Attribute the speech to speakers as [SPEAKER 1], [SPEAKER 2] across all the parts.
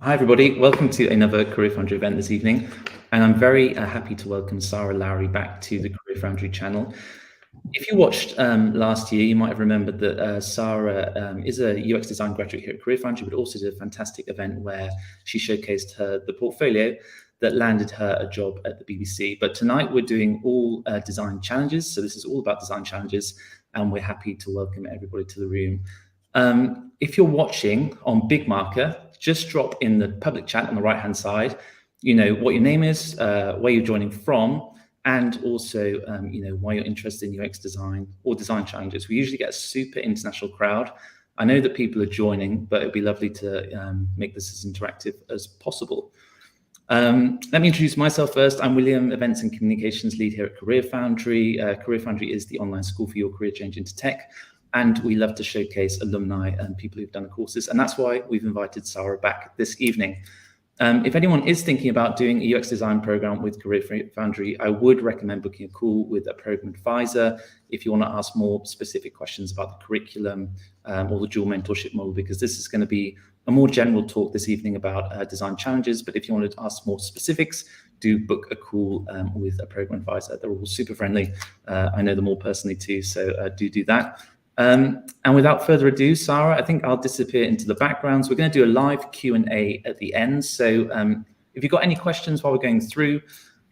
[SPEAKER 1] Hi everybody, welcome to another CareerFoundry event this evening, and I'm very happy to welcome Sara Lowry back to the CareerFoundry channel. If you watched last year, you might have remembered that Sara is a UX design graduate here at CareerFoundry, but also did a fantastic event where she showcased the portfolio that landed her a job at the BBC. But tonight we're doing all design challenges, so this is all about design challenges, and we're happy to welcome everybody to the room. If you're watching on Big Marker, just drop in the public chat on the right-hand side, what your name is, where you're joining from, and also, why you're interested in UX design or design challenges. We usually get a super international crowd. I know that people are joining, but it'd be lovely to make this as interactive as possible. Let me introduce myself first. I'm William, Events and Communications Lead here at CareerFoundry. CareerFoundry is the online school for your career change into tech. And we love to showcase alumni and people who've done the courses. And that's why we've invited Sara back this evening. If anyone is thinking about doing a UX design program with CareerFoundry, I would recommend booking a call with a program advisor if you want to ask more specific questions about the curriculum or the dual mentorship model, because this is going to be a more general talk this evening about design challenges. But if you wanted to ask more specifics, do book a call with a program advisor. They're all super friendly. I know them all personally too, so do that. And without further ado, Sara, I think I'll disappear into the backgrounds. We're going to do a live Q&A at the end. So if you've got any questions while we're going through,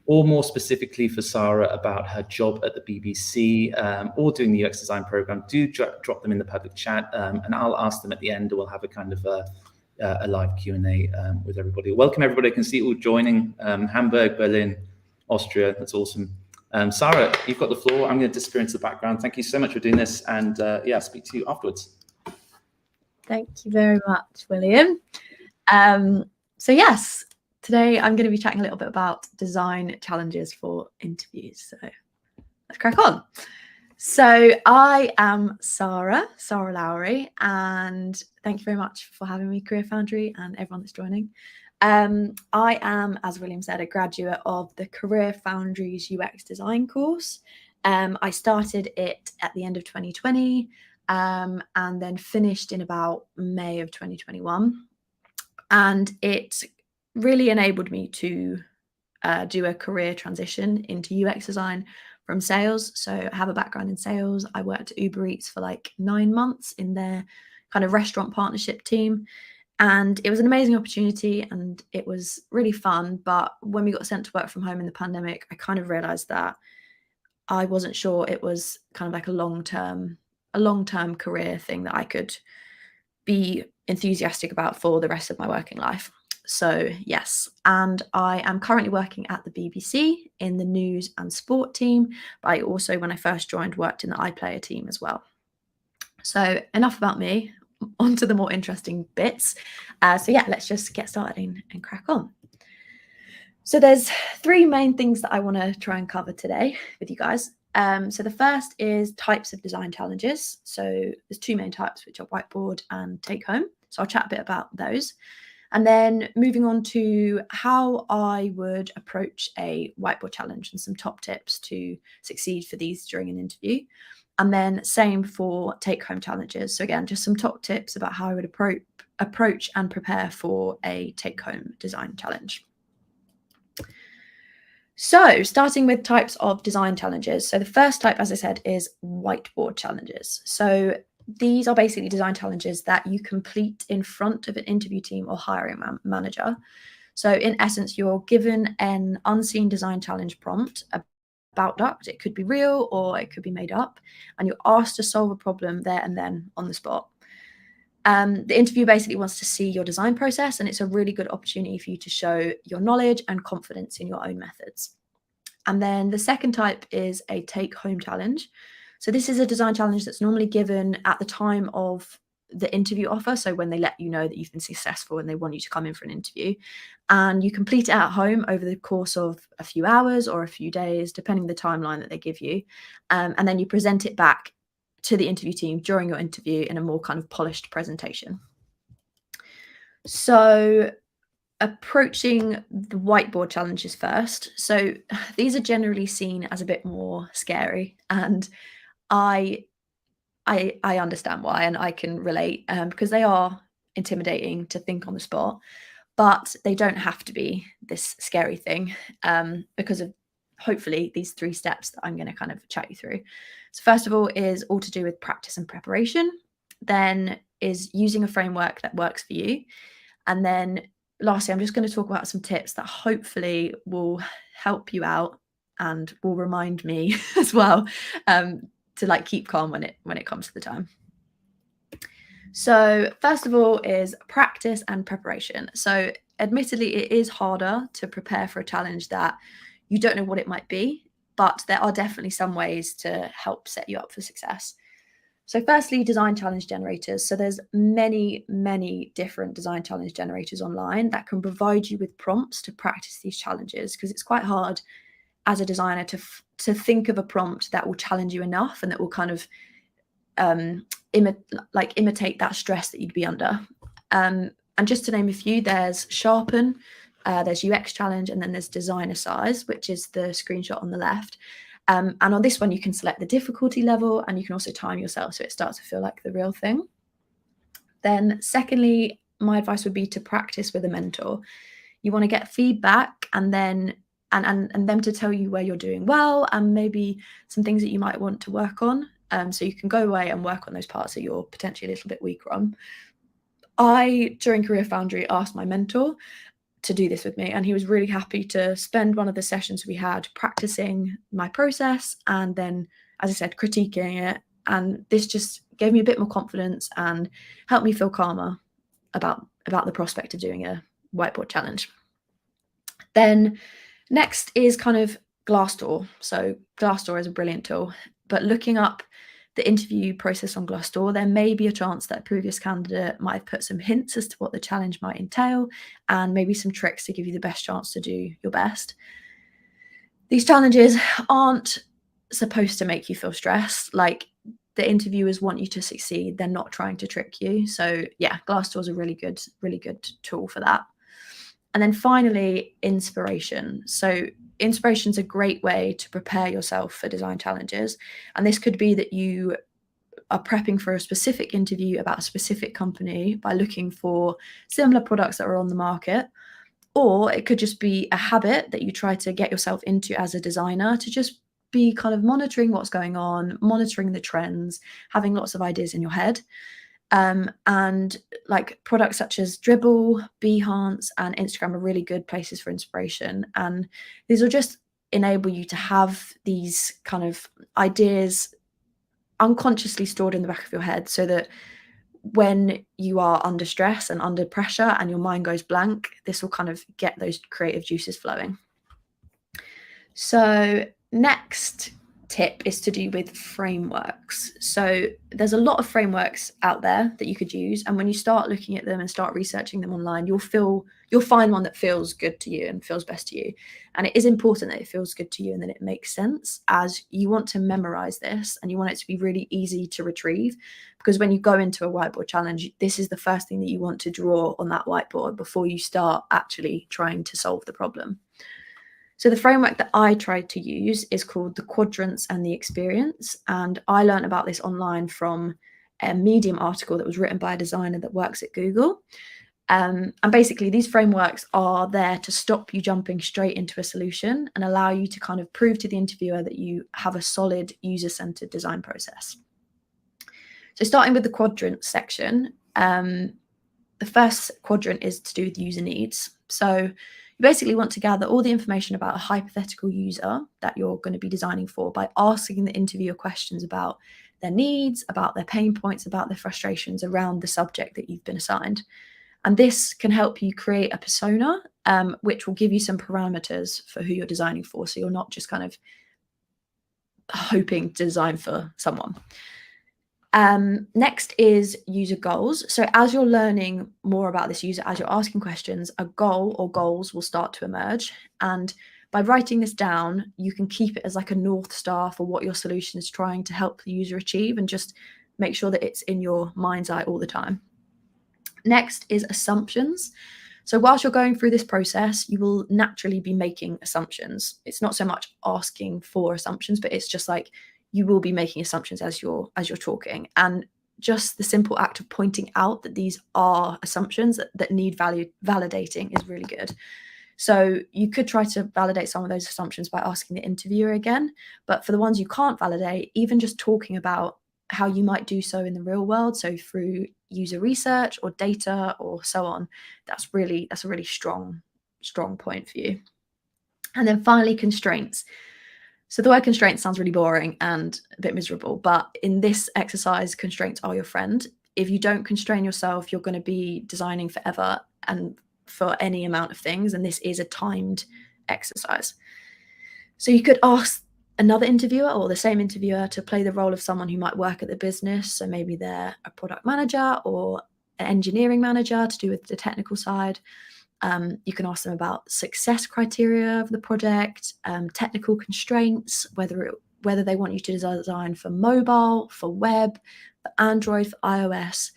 [SPEAKER 1] or more specifically for Sara about her job at the BBC or doing the UX design program, do drop them in the public chat and I'll ask them at the end, or we'll have a kind of a live Q&A with everybody. Welcome everybody. I can see you all joining. Hamburg, Berlin, Austria. That's awesome. Sara, you've got the floor. I'm going to disappear into the background. Thank you so much for doing this, and I'll speak to you afterwards.
[SPEAKER 2] Thank you very much, William. So yes, today I'm going to be chatting a little bit about design challenges for interviews. So let's crack on. So I am Sara Lowry, and thank you very much for having me, CareerFoundry, and everyone that's joining. I am, as William said, a graduate of the CareerFoundry's UX design course. I started it at the end of 2020 and then finished in about May of 2021. And it really enabled me to do a career transition into UX design from sales. So I have a background in sales. I worked at Uber Eats for like 9 months in their kind of restaurant partnership team. And it was an amazing opportunity and it was really fun. But when we got sent to work from home in the pandemic, I kind of realized that I wasn't sure it was kind of like a long-term career thing that I could be enthusiastic about for the rest of my working life. So yes, and I am currently working at the BBC in the news and sport team. But I also, when I first joined, worked in the iPlayer team as well. So enough about me. On to the more interesting bits. So yeah, let's just get started and crack on. So there's 3 main things that I want to try and cover today with you guys. So the first is types of design challenges. So there's 2 main types, which are whiteboard and take home. So I'll chat a bit about those. And then moving on to how I would approach a whiteboard challenge and some top tips to succeed for these during an interview. And then same for take-home challenges. So again, just some top tips about how I would approach and prepare for a take-home design challenge. So starting with types of design challenges. So the first type, as I said, is whiteboard challenges. So these are basically design challenges that you complete in front of an interview team or hiring manager. So in essence, you're given an unseen design challenge prompt about product. It could be real or it could be made up, and you're asked to solve a problem there and then on the spot. The interview basically wants to see your design process, and it's a really good opportunity for you to show your knowledge and confidence in your own methods. And then the second type is a take-home challenge. So this is a design challenge that's normally given at the time of the interview offer. So when they let you know that you've been successful and they want you to come in for an interview, and you complete it at home over the course of a few hours or a few days, depending on the timeline that they give you. And then you present it back to the interview team during your interview in a more kind of polished presentation. So approaching the whiteboard challenges first. So these are generally seen as a bit more scary, and I understand why, and I can relate because they are intimidating to think on the spot. but they don't have to be this scary thing because of hopefully these 3 steps that I'm going to kind of chat you through. So first of all is all to do with practice and preparation, then is using a framework that works for you, and then lastly I'm just going to talk about some tips that hopefully will help you out and will remind me as well to like keep calm when it comes to the time. So first of all is practice and preparation. So admittedly, it is harder to prepare for a challenge that you don't know what it might be, but there are definitely some ways to help set you up for success. So firstly, design challenge generators. So there's many, many different design challenge generators online that can provide you with prompts to practice these challenges, because it's quite hard as a designer to think of a prompt that will challenge you enough and that will kind of imitate that stress that you'd be under. And just to name a few, there's Sharpen, there's UX Challenge, and then there's Designer Size, which is the screenshot on the left. And on this one, you can select the difficulty level, and you can also time yourself so it starts to feel like the real thing. Then secondly, my advice would be to practice with a mentor. You want to get feedback and then and them to tell you where you're doing well and maybe some things that you might want to work on. So you can go away and work on those parts that you're potentially a little bit weaker on. I, during CareerFoundry, asked my mentor to do this with me, and he was really happy to spend one of the sessions we had practicing my process and then, as I said, critiquing it. And this just gave me a bit more confidence and helped me feel calmer about the prospect of doing a whiteboard challenge. Then next is kind of Glassdoor. So Glassdoor is a brilliant tool, but looking up the interview process on Glassdoor, there may be a chance that a previous candidate might have put some hints as to what the challenge might entail and maybe some tricks to give you the best chance to do your best. These challenges aren't supposed to make you feel stressed. Like, the interviewers want you to succeed. They're not trying to trick you. So yeah, Glassdoor is a really good tool for that. And then finally, inspiration. So inspiration is a great way to prepare yourself for design challenges. And this could be that you are prepping for a specific interview about a specific company by looking for similar products that are on the market. Or it could just be a habit that you try to get yourself into as a designer, to just be kind of monitoring what's going on, monitoring the trends, having lots of ideas in your head. And like products such as Dribbble, Behance, and Instagram are really good places for inspiration. And these will just enable you to have these kind of ideas unconsciously stored in the back of your head, so that when you are under stress and under pressure and your mind goes blank, this will kind of get those creative juices flowing. So next tip is to do with frameworks. So there's a lot of frameworks out there that you could use, and when you start looking at them and start researching them online, you'll find one that feels good to you and feels best to you. And it is important that it feels good to you and that it makes sense, as you want to memorize this and you want it to be really easy to retrieve, because when you go into a whiteboard challenge, this is the first thing that you want to draw on that whiteboard before you start actually trying to solve the problem. So the framework that I tried to use is called the Quadrants and the Experience. And I learned about this online from a Medium article that was written by a designer that works at Google. And basically, these frameworks are there to stop you jumping straight into a solution and allow you to kind of prove to the interviewer that you have a solid user-centered design process. So starting with the quadrant section, the first quadrant is to do with user needs. So you basically want to gather all the information about a hypothetical user that you're going to be designing for by asking the interviewer questions about their needs, about their pain points, about their frustrations around the subject that you've been assigned. And this can help you create a persona, which will give you some parameters for who you're designing for. So you're not just kind of hoping to design for someone. Next is user goals. So as you're learning more about this user, as you're asking questions, a goal or goals will start to emerge. And by writing this down, you can keep it as like a North Star for what your solution is trying to help the user achieve, and just make sure that it's in your mind's eye all the time. Next is assumptions. So whilst you're going through this process, you will naturally be making assumptions. It's not so much asking for assumptions, but it's just like you will be making assumptions as you're talking. And just the simple act of pointing out that these are assumptions that need validating is really good. So you could try to validate some of those assumptions by asking the interviewer again, but for the ones you can't validate, even just talking about how you might do so in the real world, so through user research or data or so on, that's a really strong point for you. And then finally, constraints. So the word constraints sounds really boring and a bit miserable, but in this exercise, constraints are your friend. If you don't constrain yourself, you're going to be designing forever and for any amount of things, and this is a timed exercise. So you could ask another interviewer or the same interviewer to play the role of someone who might work at the business. So maybe they're a product manager or an engineering manager to do with the technical side. You can ask them about success criteria of the project, technical constraints, whether they want you to design for mobile, for web, for Android, for iOS,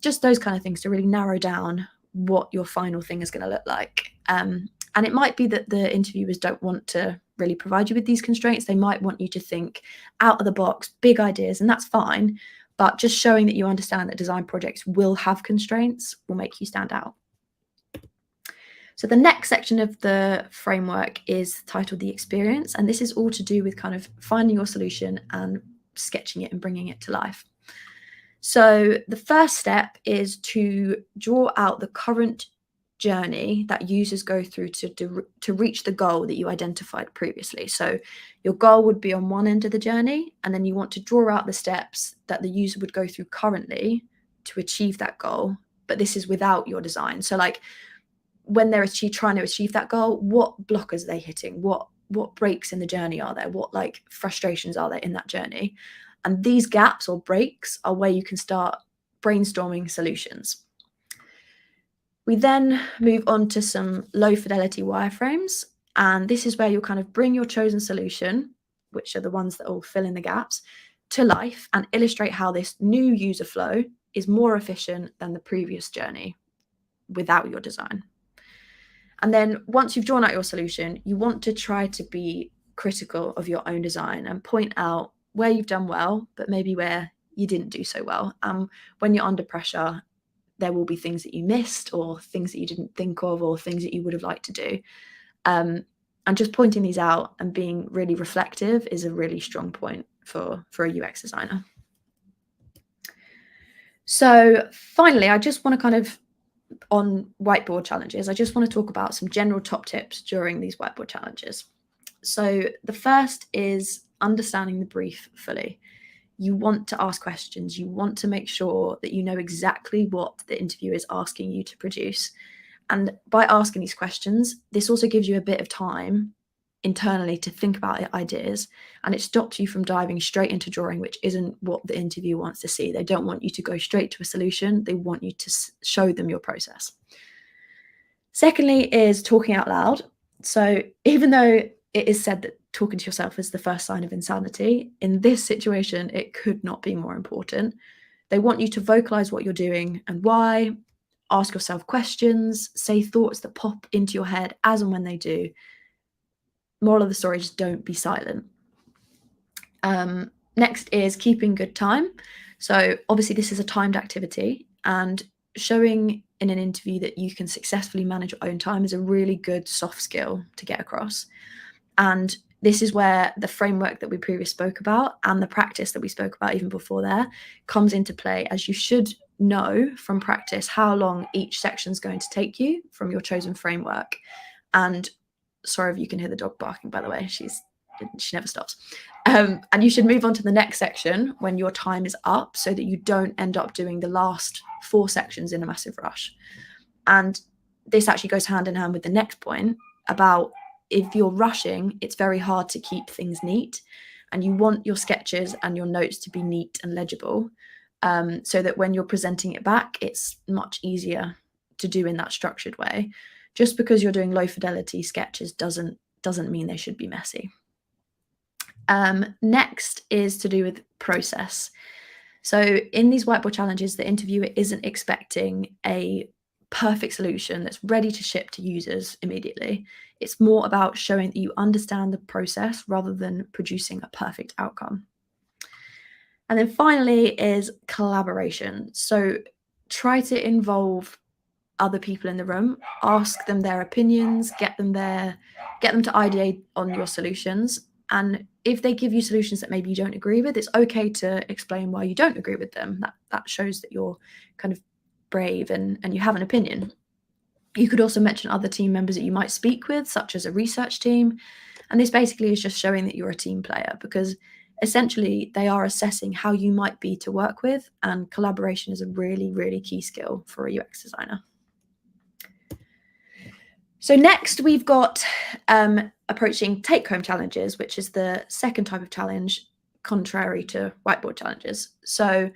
[SPEAKER 2] just those kind of things to really narrow down what your final thing is going to look like. And it might be that the interviewers don't want to really provide you with these constraints. They might want you to think out of the box, big ideas, and that's fine. But just showing that you understand that design projects will have constraints will make you stand out. So the next section of the framework is titled The Experience, and this is all to do with kind of finding your solution and sketching it and bringing it to life. So the first step is to draw out the current journey that users go through to reach the goal that you identified previously. So your goal would be on one end of the journey, and then you want to draw out the steps that the user would go through currently to achieve that goal, but this is without your design. So like when they're trying to achieve that goal, what blockers are they hitting? What breaks in the journey are there? What like frustrations are there in that journey? And these gaps or breaks are where you can start brainstorming solutions. We then move on to some low fidelity wireframes. And this is where you'll kind of bring your chosen solution, which are the ones that will fill in the gaps, to life and illustrate how this new user flow is more efficient than the previous journey without your design. And then once you've drawn out your solution, you want to try to be critical of your own design and point out where you've done well, but maybe where you didn't do so well. When you're under pressure, there will be things that you missed or things that you didn't think of or things that you would have liked to do. And just pointing these out and being really reflective is a really strong point for a UX designer. So finally, I just want to kind of, on whiteboard challenges, I just want to talk about some general top tips during these whiteboard challenges. So the first is understanding the brief fully. You want to ask questions. You want to make sure that you know exactly what the interviewer is asking you to produce. And by asking these questions, this also gives you a bit of time internally to think about ideas, and it stops you from diving straight into drawing, which isn't what the interviewer wants to see. They don't want you to go straight to a solution. They want you to show them your process. Secondly is talking out loud. So even though it is said that talking to yourself is the first sign of insanity, in this situation, it could not be more important. They want you to vocalize what you're doing and why, ask yourself questions, say thoughts that pop into your head as and when they do. Moral of the story, just don't be silent. Next is keeping good time. So obviously this is a timed activity, and showing in an interview that you can successfully manage your own time is a really good soft skill to get across. And this is where the framework that we previously spoke about and the practice that we spoke about even before there comes into play, as you should know from practice how long each section is going to take you from your chosen framework. And sorry if you can hear the dog barking, by the way, she never stops. And you should move on to the next section when your time is up, so that you don't end up doing the last 4 sections in a massive rush. And this actually goes hand in hand with the next point about, if you're rushing, it's very hard to keep things neat, and you want your sketches and your notes to be neat and legible, so that when you're presenting it back, it's much easier to do in that structured way. Just because you're doing low fidelity sketches doesn't mean they should be messy. Next is to do with process. So in these whiteboard challenges, the interviewer isn't expecting a perfect solution that's ready to ship to users immediately. It's more about showing that you understand the process rather than producing a perfect outcome. And then finally is collaboration. So try to involve other people in the room, ask them their opinions, get them to ideate on your solutions. And if they give you solutions that maybe you don't agree with, it's okay to explain why you don't agree with them. That shows that you're kind of brave and you have an opinion. You could also mention other team members that you might speak with, such as a research team. And this basically is just showing that you're a team player, because essentially they are assessing how you might be to work with, and collaboration is a really, really key skill for a UX designer. So next we've got approaching take-home challenges, which is the second type of challenge, contrary to whiteboard challenges. So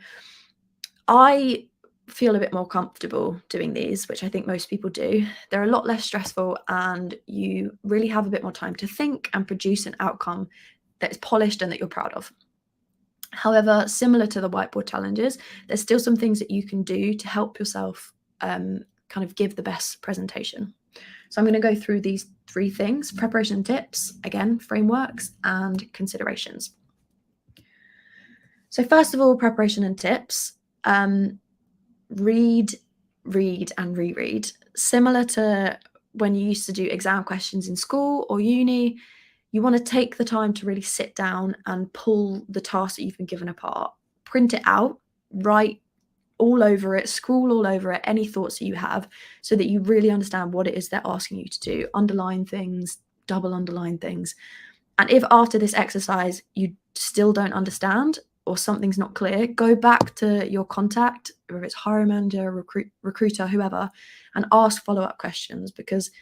[SPEAKER 2] I feel a bit more comfortable doing these, which I think most people do. They're a lot less stressful, and you really have a bit more time to think and produce an outcome that is polished and that you're proud of. However, similar to the whiteboard challenges, there's still some things that you can do to help yourself kind of give the best presentation. So I'm going to go through these 3 things: preparation tips, again, frameworks, and considerations. So first of all, preparation and tips. Read, and reread. Similar to when you used to do exam questions in school or uni, you want to take the time to really sit down and pull the task that you've been given apart, print it out, write all over it, scroll all over it, any thoughts that you have, so that you really understand what it is they're asking you to do. Underline things, double underline things. And if after this exercise you still don't understand or something's not clear, go back to your contact, whether it's hiring manager, recruiter, whoever, and ask follow-up questions, because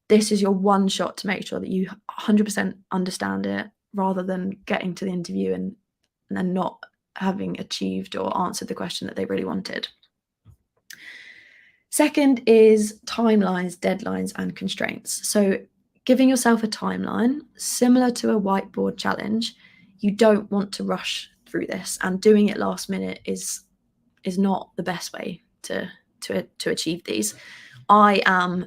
[SPEAKER 2] this is your one shot to make sure that you 100% understand it, rather than getting to the interview and then not having achieved or answered the question that they really wanted. Second is timelines, deadlines, and constraints. So giving yourself a timeline, similar to a whiteboard challenge. You don't want to rush through this, and doing it last minute is not the best way to achieve these. I am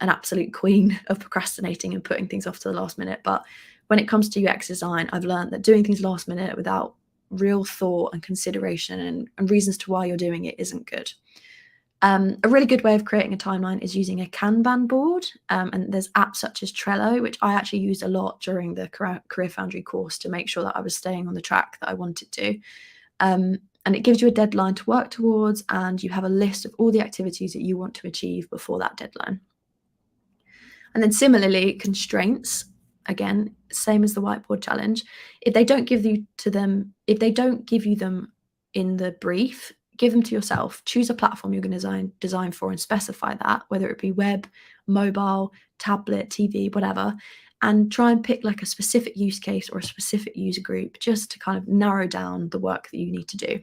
[SPEAKER 2] an absolute queen of procrastinating and putting things off to the last minute, but when it comes to UX design, I've learned that doing things last minute without real thought and consideration and reasons to why you're doing it isn't good. A really good way of creating a timeline is using a Kanban board, and there's apps such as Trello, which I actually used a lot during the CareerFoundry course to make sure that I was staying on the track that I wanted to. And it gives you a deadline to work towards, and you have a list of all the activities that you want to achieve before that deadline. And then similarly, constraints, again, same as the whiteboard challenge. If they don't give you them in the brief, give them to yourself. Choose a platform you're going to design for and specify that, whether it be web, mobile, tablet, TV, whatever, and try and pick like a specific use case or a specific user group, just to kind of narrow down the work that you need to do.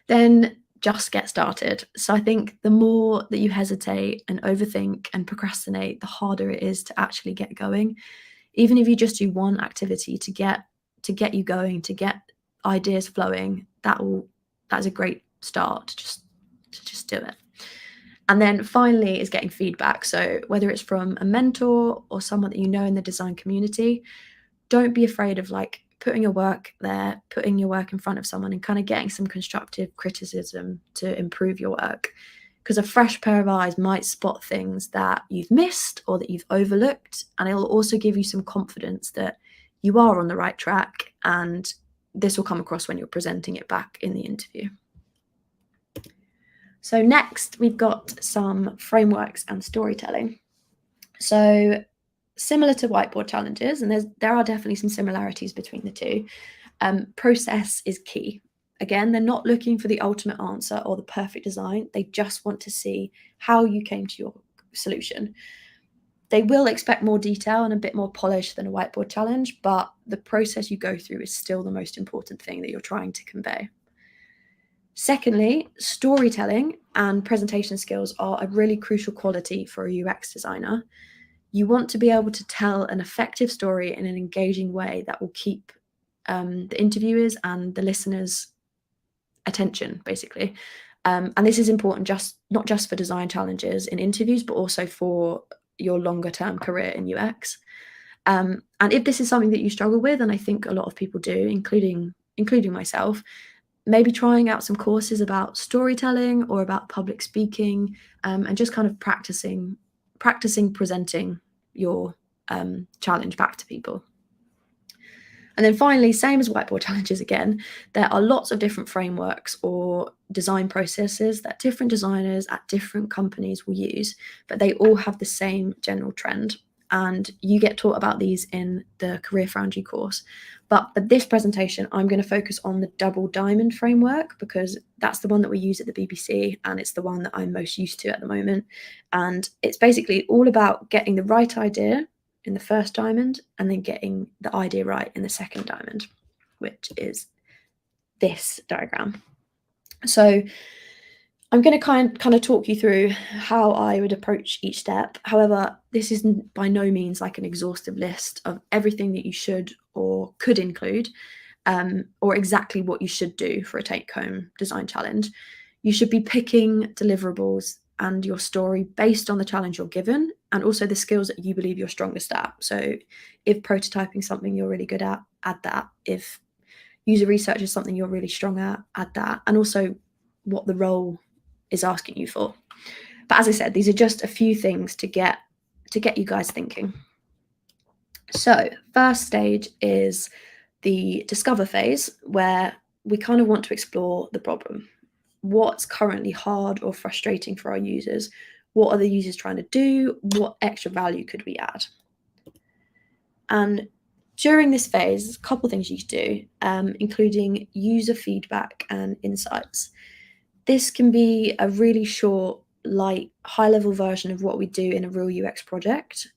[SPEAKER 2] Then just get started. So I think the more that you hesitate and overthink and procrastinate, the harder it is to actually get going. Even if you just do one activity to get you going, to get ideas flowing, that's a great start to just do it. And then finally is getting feedback. So whether it's from a mentor or someone that you know in the design community, don't be afraid of like putting your work there, putting your work in front of someone and kind of getting some constructive criticism to improve your work. Because a fresh pair of eyes might spot things that you've missed or that you've overlooked, and it will also give you some confidence that you are on the right track, and this will come across when you're presenting it back in the interview. So next, we've got some frameworks and storytelling. So similar to whiteboard challenges, and there are definitely some similarities between the two, process is key. Again, they're not looking for the ultimate answer or the perfect design. They just want to see how you came to your solution. They will expect more detail and a bit more polish than a whiteboard challenge, but the process you go through is still the most important thing that you're trying to convey. Secondly, storytelling and presentation skills are a really crucial quality for a UX designer. You want to be able to tell an effective story in an engaging way that will keep the interviewers and the listeners' attention, basically. And this is important not just for design challenges in interviews, but also for your longer term career in UX. And if this is something that you struggle with, and I think a lot of people do, including including myself, maybe trying out some courses about storytelling or about public speaking, and just kind of practicing presenting your challenge back to people. And then finally, same as whiteboard challenges again, there are lots of different frameworks or design processes that different designers at different companies will use, but they all have the same general trend. And you get taught about these in the CareerFoundry course. But for this presentation, I'm going to focus on the double diamond framework because that's the one that we use at the BBC and it's the one that I'm most used to at the moment. And it's basically all about getting the right idea in the first diamond and then getting the idea right in the second diamond, which is this diagram. So I'm going to kind of talk you through how I would approach each step. However, this isn't by no means like an exhaustive list of everything that you should or could include, or exactly what you should do for a take-home design challenge. You should be picking deliverables and your story based on the challenge you're given and also the skills that you believe you're strongest at. So if prototyping something you're really good at, add that. If user research is something you're really strong at, add that. And also what the role is asking you for. But as I said, these are just a few things to get you guys thinking. So first stage is the discover phase, where we kind of want to explore the problem. What's currently hard or frustrating for our users? What are the users trying to do? What extra value could we add? And during this phase, a couple of things you could do, including user feedback and insights. This can be a really short, light, high-level version of what we do in a real UX project,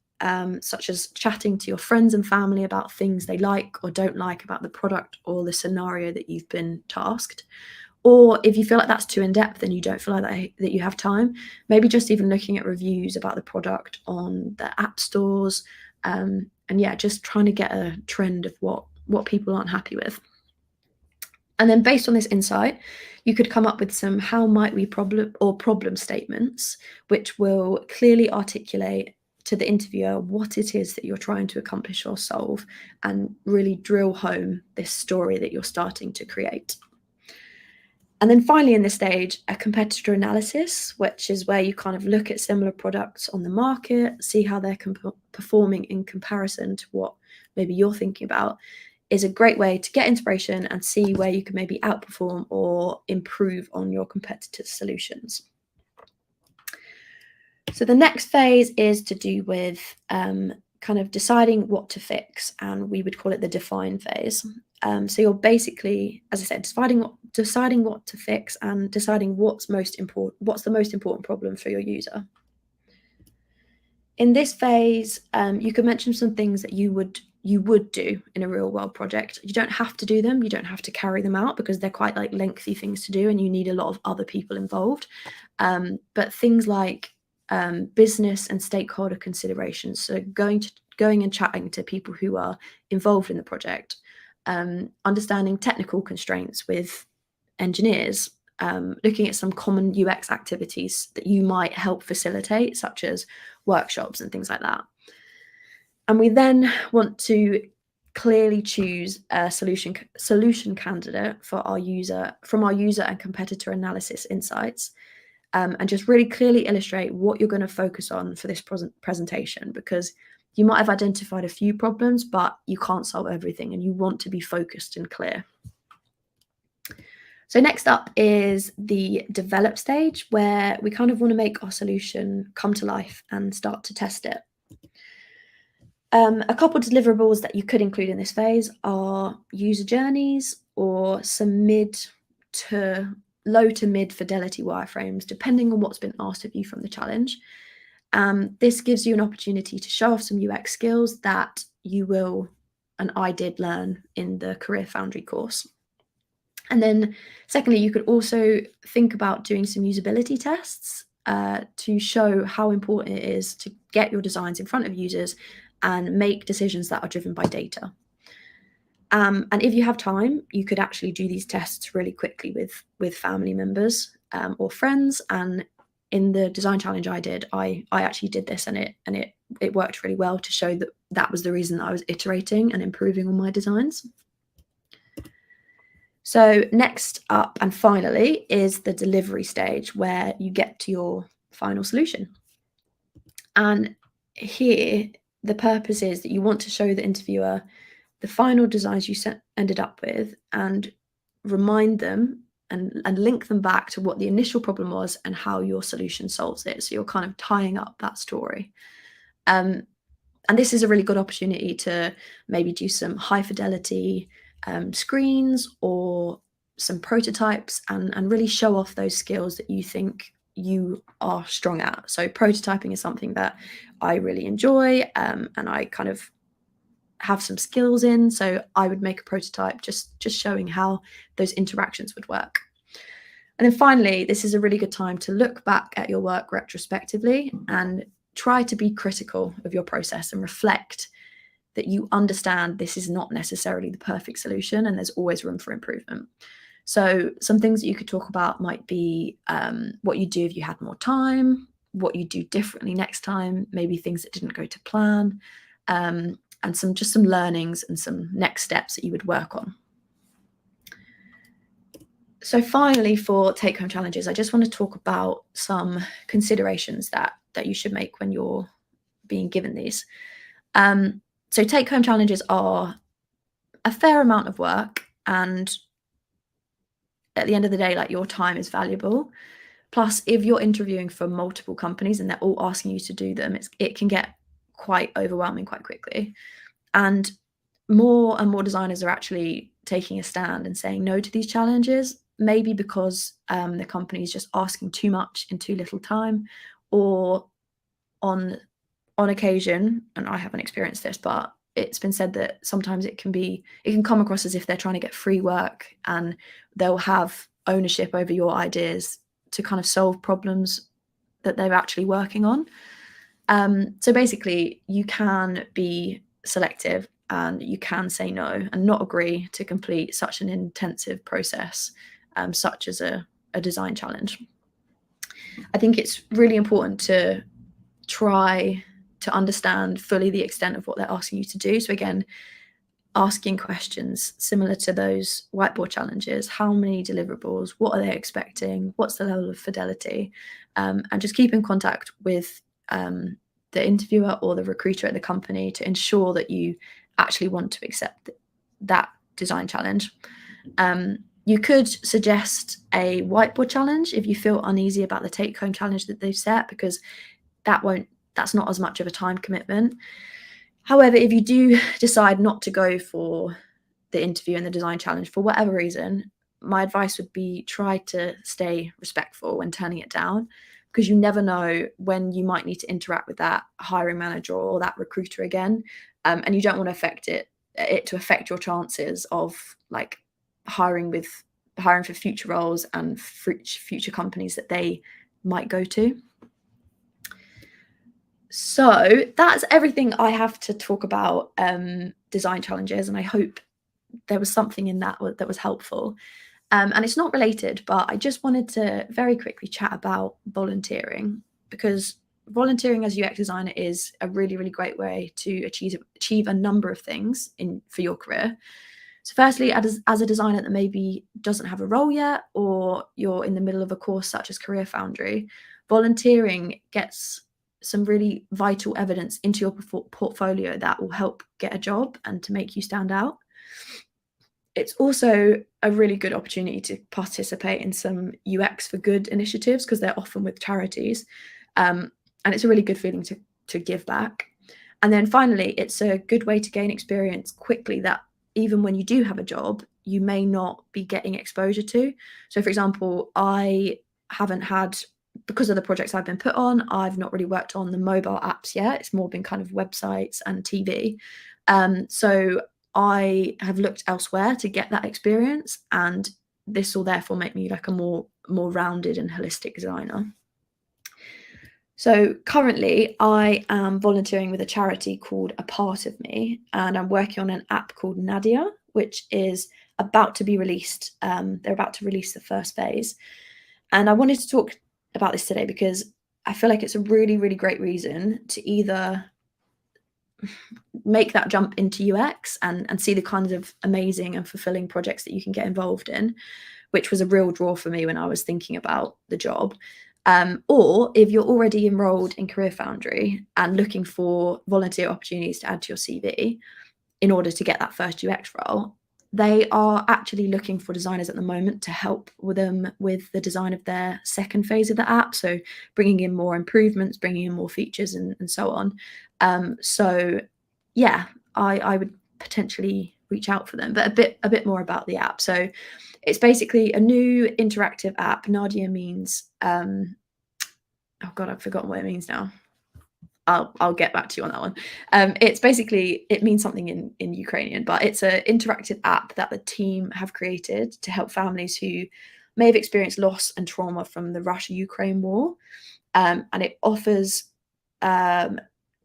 [SPEAKER 2] such as chatting to your friends and family about things they like or don't like about the product or the scenario that you've been tasked. Or if you feel like that's too in-depth and you don't feel like that you have time, maybe just even looking at reviews about the product on the app stores, and yeah, just trying to get a trend of what people aren't happy with. And then based on this insight, you could come up with some how might we problem statements, which will clearly articulate to the interviewer what it is that you're trying to accomplish or solve and really drill home this story that you're starting to create. And then finally in this stage, a competitor analysis, which is where you kind of look at similar products on the market, see how they're performing in comparison to what maybe you're thinking about, is a great way to get inspiration and see where you can maybe outperform or improve on your competitors' solutions. So the next phase is to do with kind of deciding what to fix, and we would call it the define phase. So you're basically, as I said, deciding what to fix and deciding what's the most important problem for your user. In this phase, you could mention some things that you would do in a real world project. You don't have to do them. You don't have to carry them out because they're quite like lengthy things to do and you need a lot of other people involved. But things like business and stakeholder considerations. So going and chatting to people who are involved in the project, understanding technical constraints with engineers, looking at some common UX activities that you might help facilitate, such as workshops and things like that. And we then want to clearly choose a solution candidate from our user and competitor analysis insights, and just really clearly illustrate what you're going to focus on for this presentation, because you might have identified a few problems, but you can't solve everything and you want to be focused and clear. So next up is the develop stage, where we kind of want to make our solution come to life and start to test it. A couple of deliverables that you could include in this phase are user journeys or some low to mid fidelity wireframes, depending on what's been asked of you from the challenge. This gives you an opportunity to show off some UX skills that you will, and I did learn in the CareerFoundry course. And then secondly, you could also think about doing some usability tests to show how important it is to get your designs in front of users and make decisions that are driven by data. And if you have time, you could actually do these tests really quickly with family members or friends. And in the design challenge I did, I actually did this, and it worked really well to show that was the reason that I was iterating and improving on my designs. So next up and finally is the delivery stage, where you get to your final solution. And here, the purpose is that you want to show the interviewer the final designs you ended up with and remind them and link them back to what the initial problem was and how your solution solves it. So you're kind of tying up that story. And this is a really good opportunity to maybe do some high fidelity screens or some prototypes and really show off those skills that you think you are strong at. So prototyping is something that I really enjoy, and I kind of have some skills in. So I would make a prototype just showing how those interactions would work. And then finally, this is a really good time to look back at your work retrospectively and try to be critical of your process and reflect that you understand this is not necessarily the perfect solution and there's always room for improvement. So some things that you could talk about might be what you do if you had more time, what you do differently next time, maybe things that didn't go to plan, and some learnings and some next steps that you would work on. So finally, for take-home challenges, I just want to talk about some considerations that you should make when you're being given these. So take-home challenges are a fair amount of work, and at the end of the day, like, your time is valuable. Plus, if you're interviewing for multiple companies and they're all asking you to do them, it can get quite overwhelming quite quickly. And more designers are actually taking a stand and saying no to these challenges, maybe because the company is just asking too much in too little time, or on occasion, and I haven't experienced this, but it's been said that sometimes it can come across as if they're trying to get free work and they'll have ownership over your ideas to kind of solve problems that they're actually working on. So basically, you can be selective and you can say no and not agree to complete such an intensive process, such as a design challenge. I think it's really important to try to understand fully the extent of what they're asking you to do. So again, asking questions similar to those whiteboard challenges: how many deliverables, what are they expecting, what's the level of fidelity, and just keep in contact with the interviewer or the recruiter at the company to ensure that you actually want to accept that design challenge. You could suggest a whiteboard challenge if you feel uneasy about the take-home challenge that they've set, because that's not as much of a time commitment. However, if you do decide not to go for the interview and the design challenge for whatever reason, my advice would be try to stay respectful when turning it down, because you never know when you might need to interact with that hiring manager or that recruiter again, and you don't want to affect your chances of like hiring for future roles and future companies that they might go to. So that's everything I have to talk about design challenges, and I hope there was something in that was helpful. And it's not related, but I just wanted to very quickly chat about volunteering, because volunteering as UX designer is a really, really great way to achieve a number of things for your career. So firstly, as a designer that maybe doesn't have a role yet, or you're in the middle of a course such as CareerFoundry, volunteering gets some really vital evidence into your portfolio that will help get a job and to make you stand out. It's also a really good opportunity to participate in some UX for Good initiatives, because they're often with charities, and it's a really good feeling to give back. And then finally, it's a good way to gain experience quickly that even when you do have a job, you may not be getting exposure to. So for example, I haven't had, because of the projects I've been put on, I've not really worked on the mobile apps yet. It's more been kind of websites and TV. So I have looked elsewhere to get that experience, and this will therefore make me like a more rounded and holistic designer. So currently I am volunteering with a charity called A Part of Me, and I'm working on an app called Nadia, which is about to be released. They're about to release the first phase. And I wanted to talk about this today because I feel like it's a really, really great reason to either make that jump into UX and see the kinds of amazing and fulfilling projects that you can get involved in, which was a real draw for me when I was thinking about the job. Or if you're already enrolled in CareerFoundry and looking for volunteer opportunities to add to your CV in order to get that first UX role, they are actually looking for designers at the moment to help with them with the design of their second phase of the app. So bringing in more improvements, bringing in more features and so on. So yeah, I would potentially reach out for them, but a bit more about the app. So it's basically a new interactive app. Nadia means, oh God, I've forgotten what it means now. I'll get back to you on that one. It's basically, it means something in Ukrainian, but it's an interactive app that the team have created to help families who may have experienced loss and trauma from the Russia-Ukraine war. And it offers kind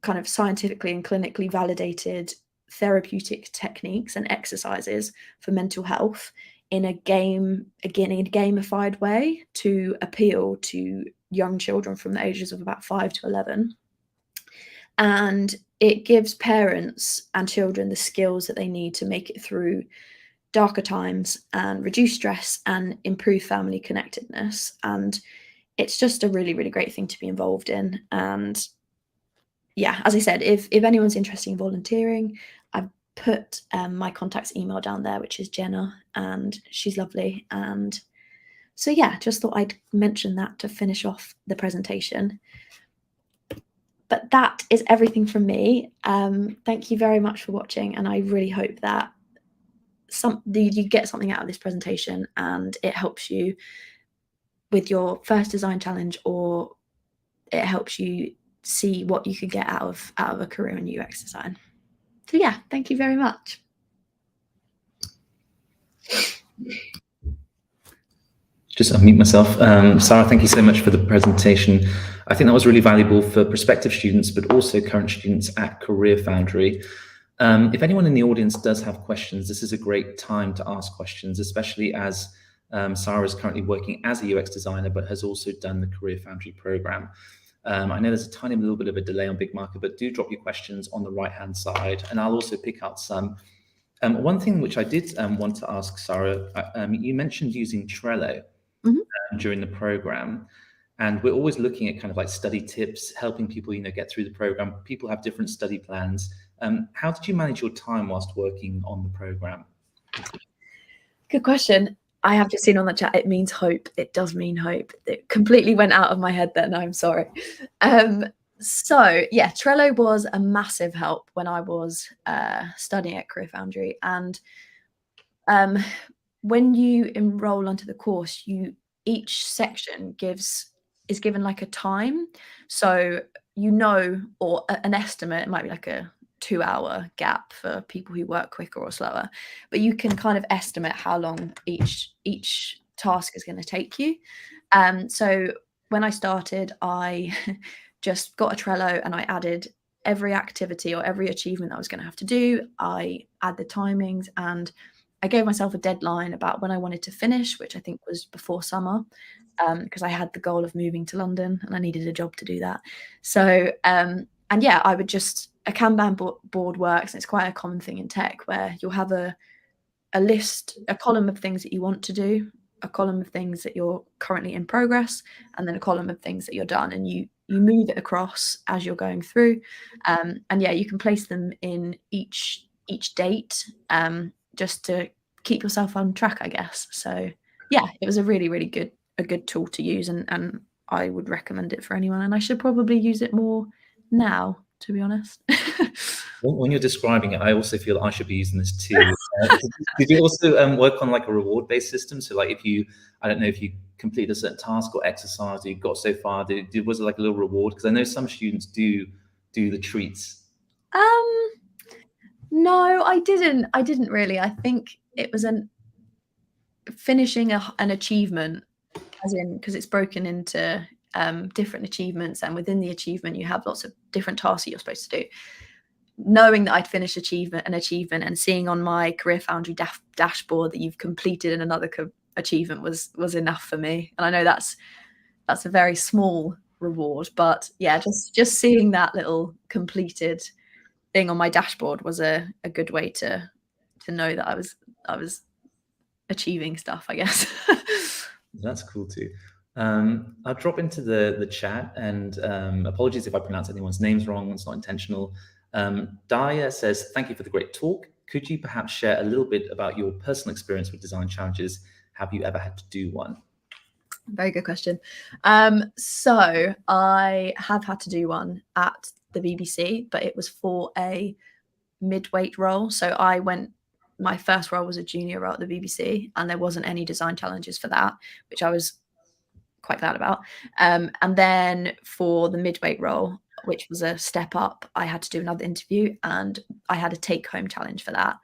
[SPEAKER 2] of scientifically and clinically validated therapeutic techniques and exercises for mental health in a gamified way to appeal to young children from the ages of about 5 to 11. And it gives parents and children the skills that they need to make it through darker times and reduce stress and improve family connectedness. And it's just a really, really great thing to be involved in. And yeah, as I said, if anyone's interested in volunteering, I've put my contact's email down there, which is Jenna, and she's lovely. And so yeah, just thought I'd mention that to finish off the presentation. But that is everything from me. Thank you very much for watching, and I really hope that you get something out of this presentation and it helps you with your first design challenge, or it helps you see what you could get out of a career in UX design. So yeah, thank you very much.
[SPEAKER 1] Just unmute myself. Sara, thank you so much for the presentation. I think that was really valuable for prospective students, but also current students at CareerFoundry. If anyone in the audience does have questions, this is a great time to ask questions, especially as Sara is currently working as a UX designer, but has also done the CareerFoundry program. I know there's a tiny little bit of a delay on Big Marker, but do drop your questions on the right-hand side, and I'll also pick out some. One thing which I did want to ask Sara, you mentioned using Trello during the program, and we're always looking at kind of like study tips, helping people, get through the program. People have different study plans. How did you manage your time whilst working on the program?
[SPEAKER 2] Good question. I have just seen on the chat, it means hope. It does mean hope. It completely went out of my head then. I'm sorry. So yeah, Trello was a massive help when I was studying at CareerFoundry. And when you enroll onto the course, each section is given like a time. So or an estimate, it might be like a 2-hour gap for people who work quicker or slower, but you can kind of estimate how long each task is going to take you. So when I started, I just got a Trello and I added every activity or every achievement that I was going to have to do. I add the timings, and I gave myself a deadline about when I wanted to finish, which I think was before summer, because I had the goal of moving to London and I needed a job to do that. So, and yeah, I would just, a Kanban board works, and it's quite a common thing in tech where you'll have a list, a column of things that you want to do, a column of things that you're currently in progress, and then a column of things that you're done, and you move it across as you're going through. And yeah, you can place them in each date, just to keep yourself on track, I guess. So yeah, it was a really, really good tool to use, and I would recommend it for anyone, and I should probably use it more now, to be honest.
[SPEAKER 1] When you're describing it, I also feel I should be using this too. Did you also work on like a reward-based system? So like I don't know if you complete a certain task or exercise, or you got so far, was it like a little reward? Because I know some students do the treats.
[SPEAKER 2] No, I didn't really. I think it was finishing an achievement, as in, because it's broken into different achievements, and within the achievement you have lots of different tasks that you're supposed to do. Knowing that I'd finished an achievement and seeing on my CareerFoundry dashboard that you've completed another achievement was enough for me. And I know that's a very small reward, but yeah, just seeing that little completed thing on my dashboard was a good way to know that I was achieving stuff, I guess.
[SPEAKER 1] That's cool too. I'll drop into the chat, and apologies if I pronounce anyone's names wrong. It's not intentional. Daya says, thank you for the great talk. Could you perhaps share a little bit about your personal experience with design challenges? Have you ever had to do one?
[SPEAKER 2] Very good question. So I have had to do one at the BBC, but it was for a mid-weight role. So my first role was a junior role at the BBC, and there wasn't any design challenges for that, which I was quite glad about. And then for the mid-weight role, which was a step up, I had to do another interview, and I had a take-home challenge for that.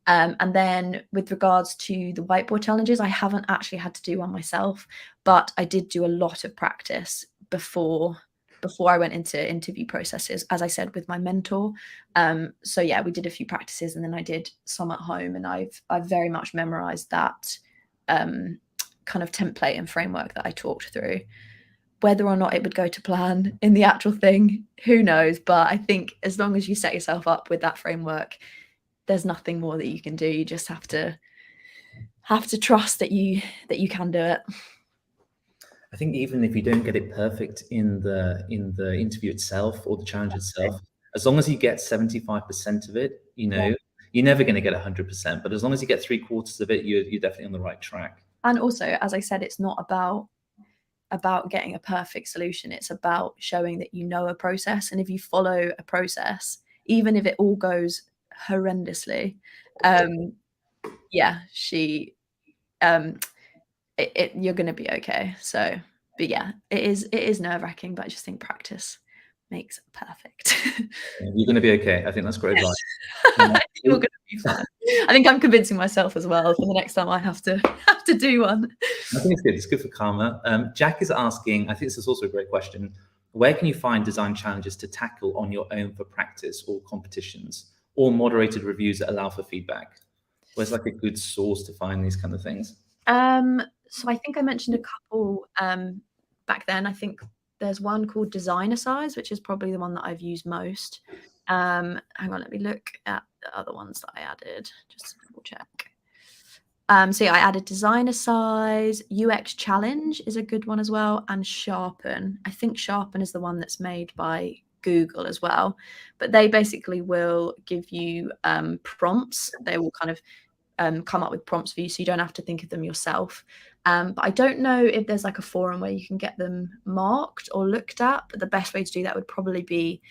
[SPEAKER 2] And then with regards to the whiteboard challenges, I haven't actually had to do one myself, but I did do a lot of practice before I went into interview processes, as I said, with my mentor. So yeah, we did a few practices, and then I did some at home, and I've very much memorized that kind of template and framework that I talked through. Whether or not it would go to plan in the actual thing, who knows? But I think as long as you set yourself up with that framework, there's nothing more that you can do. You just have to trust that you can do it.
[SPEAKER 1] I think even if you don't get it perfect in the interview itself or the challenge itself, as long as you get 75% of it, you're never going to get 100%. But as long as you get 3/4 of it, you're definitely on the right track.
[SPEAKER 2] And also, as I said, it's not about getting a perfect solution. It's about showing that you know a process, and if you follow a process, even if it all goes horrendously, you're going to be okay. So, but yeah, it is nerve-wracking, but I just think practice makes perfect.
[SPEAKER 1] You're going to be okay. I think that's great advice.
[SPEAKER 2] You're going to be fine. I think I'm convincing myself as well for the next time I have to do one.
[SPEAKER 1] I think it's good. It's good for karma. Jack is asking, I think this is also a great question. Where can you find design challenges to tackle on your own for practice or competitions, or moderated reviews that allow for feedback? Where's like a good source to find these kind of things?
[SPEAKER 2] So I think I mentioned a couple back then. I think there's one called Designer Size, which is probably the one that I've used most. Hang on, let me look at the other ones that I added, just to double check. So yeah, I added Designer Size. UX Challenge is a good one as well, and Sharpen. I think Sharpen is the one that's made by Google as well, but they basically will give you prompts. They will kind of come up with prompts for you, so you don't have to think of them yourself. But I don't know if there's like a forum where you can get them marked or looked at, but the best way to do that would probably be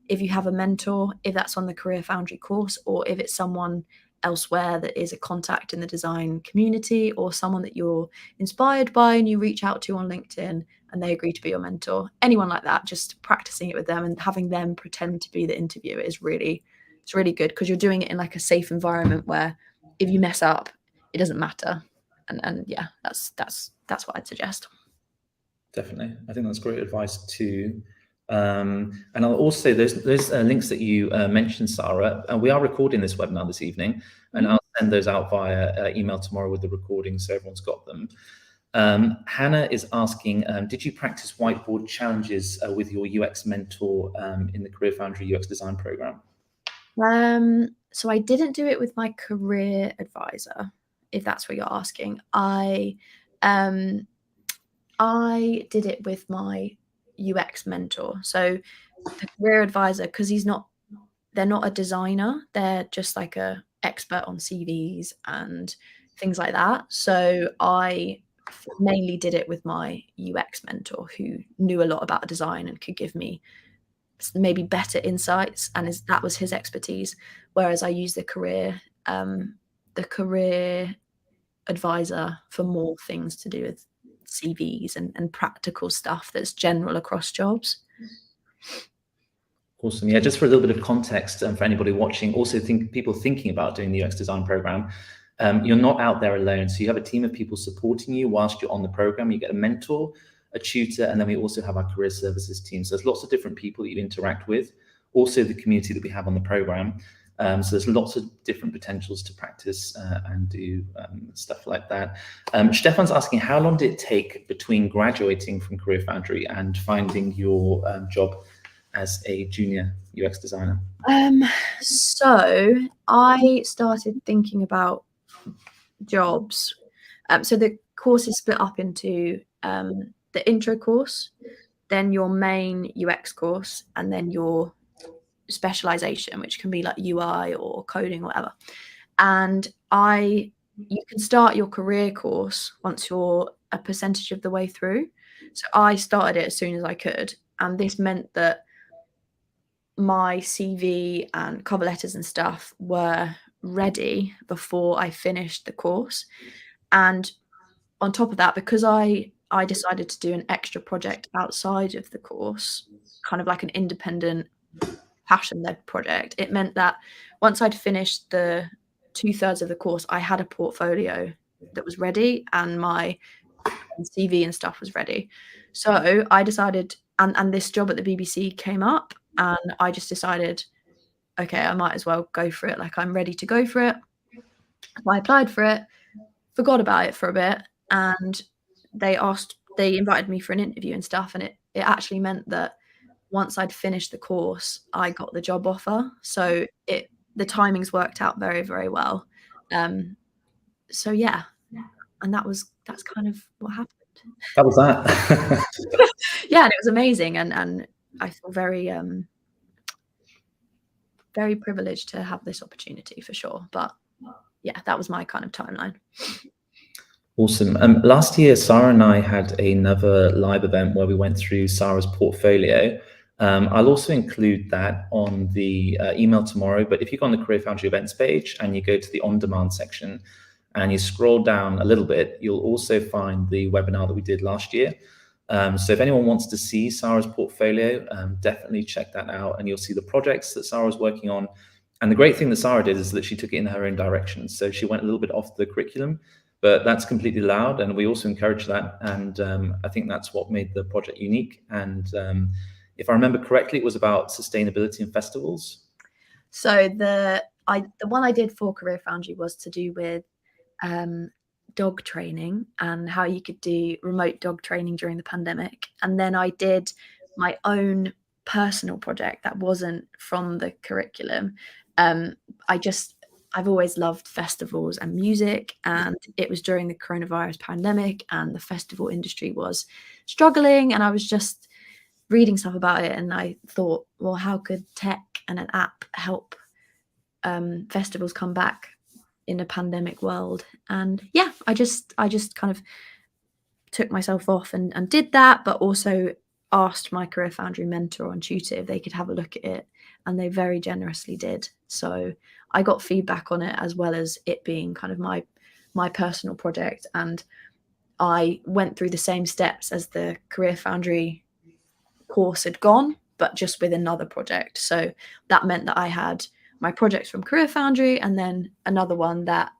[SPEAKER 2] if you have a mentor, if that's on the CareerFoundry course, or if it's someone elsewhere that is a contact in the design community, or someone that you're inspired by and you reach out to on LinkedIn and they agree to be your mentor. Anyone like that, just practicing it with them and having them pretend to be the interviewer is really good, because you're doing it in like a safe environment where if you mess up, it doesn't matter. And yeah, that's what I'd suggest.
[SPEAKER 1] Definitely. I think that's great advice too. And I'll also, those links that you mentioned, Sara, and we are recording this webinar this evening, and I'll send those out via email tomorrow with the recording, so everyone's got them. Hannah is asking, did you practice whiteboard challenges with your UX mentor in the CareerFoundry UX design program?
[SPEAKER 2] So I didn't do it with my career advisor, if that's what you're asking. I did it with my UX mentor. So the career advisor, because they're not a designer, they're just like a expert on CVs and things like that. So I mainly did it with my UX mentor, who knew a lot about design and could give me maybe better insights, and that was his expertise. Whereas I used the career advisor for more things to do with CVs and practical stuff that's general across jobs.
[SPEAKER 1] Awesome. Yeah, just for a little bit of context for anybody watching, also people thinking about doing the UX design program, you're not out there alone. So you have a team of people supporting you whilst you're on the program. You get a mentor, a tutor, and then we also have our career services team. So there's lots of different people that you interact with, also the community that we have on the program. So there's lots of different potentials to practice and do stuff like that. Stefan's asking, how long did it take between graduating from CareerFoundry and finding your job as a junior UX designer?
[SPEAKER 2] So I started thinking about jobs. So the course is split up into the intro course, then your main UX course, and then your specialization, which can be like UI or coding or whatever. And you can start your career course once you're a percentage of the way through. So I started it as soon as I could, and this meant that my CV and cover letters and stuff were ready before I finished the course. And on top of that, because I decided to do an extra project outside of the course, kind of like an independent passion-led project, it meant that once I'd finished the 2/3 of the course, I had a portfolio that was ready and my CV and stuff was ready. So I decided, and this job at the BBC came up, and I just decided, okay, I might as well go for it. Like, I'm ready to go for it. So I applied for it, forgot about it for a bit, and they invited me for an interview and stuff, and it actually meant that once I'd finished the course, I got the job offer. So the timings worked out very, very well. So yeah, and that's kind of what happened.
[SPEAKER 1] That was that.
[SPEAKER 2] Yeah, and it was amazing, and I feel very very privileged to have this opportunity for sure. But yeah, that was my kind of timeline.
[SPEAKER 1] Awesome. Last year, Sara and I had another live event where we went through Sara's portfolio. I'll also include that on the email tomorrow, but if you go on the CareerFoundry events page and you go to the on-demand section and you scroll down a little bit, you'll also find the webinar that we did last year. So if anyone wants to see Sara's portfolio, definitely check that out, and you'll see the projects that Sara's working on. And the great thing that Sara did is that she took it in her own direction. So she went a little bit off the curriculum, but that's completely allowed, and we also encourage that. And I think that's what made the project unique. And if I remember correctly, it was about sustainability in festivals.
[SPEAKER 2] So the one I did for CareerFoundry was to do with dog training and how you could do remote dog training during the pandemic. And then I did my own personal project that wasn't from the curriculum. I've always loved festivals and music, and it was during the coronavirus pandemic and the festival industry was struggling, and I was just reading stuff about it, and I thought, well, how could tech and an app help festivals come back in a pandemic world? And yeah, I just kind of took myself off and did that, but also asked my CareerFoundry mentor and tutor if they could have a look at it, and they very generously did. So I got feedback on it, as well as it being kind of my personal project, and I went through the same steps as the CareerFoundry course had gone, but just with another project. So that meant that I had my projects from CareerFoundry and then another one that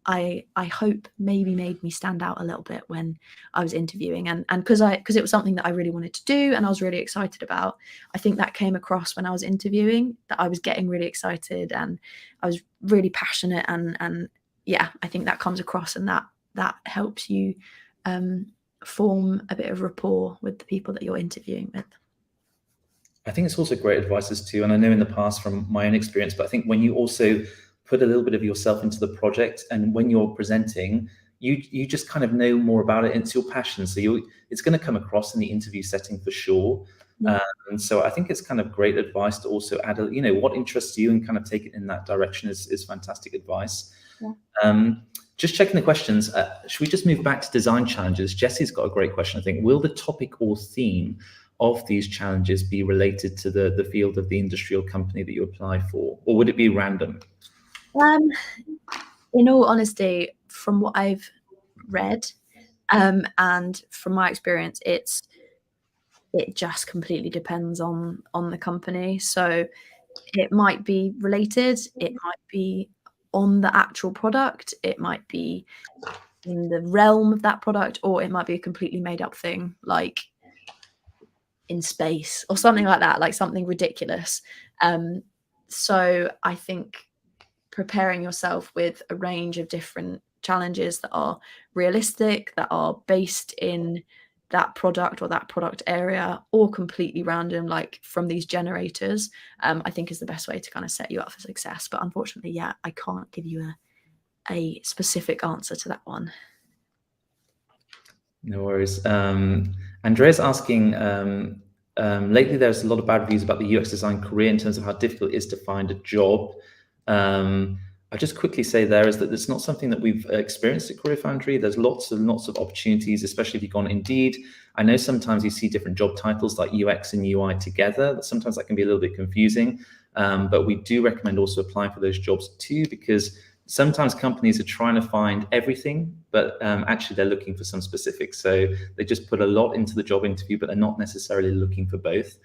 [SPEAKER 2] I hope maybe made me stand out a little bit when I was interviewing, and because it was something that I really wanted to do and I was really excited about. I think that came across when I was interviewing, that I was getting really excited and I was really passionate, and yeah, I think that comes across, and that helps you form a bit of rapport with the people that you're interviewing with.
[SPEAKER 1] I think it's also great advice as too, and I know in the past from my own experience, but I think when you also put a little bit of yourself into the project, and when you're presenting, you just kind of know more about it. It's your passion, so it's going to come across in the interview setting for sure.
[SPEAKER 2] Yeah.
[SPEAKER 1] And so I think it's kind of great advice to also add, what interests you and kind of take it in that direction is fantastic advice.
[SPEAKER 2] Yeah.
[SPEAKER 1] Just checking the questions. Should we just move back to design challenges? Jesse's got a great question, I think. Will the topic or theme of these challenges be related to the field of the industry or company that you apply for, or would it be random?
[SPEAKER 2] In all honesty, from what I've read and from my experience, it just completely depends on the company. So it might be related, it might be on the actual product, it might be in the realm of that product, or it might be a completely made up thing, like in space or something like that, like something ridiculous. So I think preparing yourself with a range of different challenges that are realistic, that are based in that product or that product area, or completely random, like from these generators, I think is the best way to kind of set you up for success. But unfortunately, yeah, I can't give you a specific answer to that one.
[SPEAKER 1] No worries. Andrea's asking, lately there's a lot of bad reviews about the UX design career in terms of how difficult it is to find a job. I'll just quickly say there is that it's not something that we've experienced at CareerFoundry. There's lots and lots of opportunities, especially if you go on Indeed. I know sometimes you see different job titles like UX and UI together. Sometimes that can be a little bit confusing, but we do recommend also applying for those jobs too, because sometimes companies are trying to find everything, but actually they're looking for some specifics. So they just put a lot into the job interview, but they're not necessarily looking for both.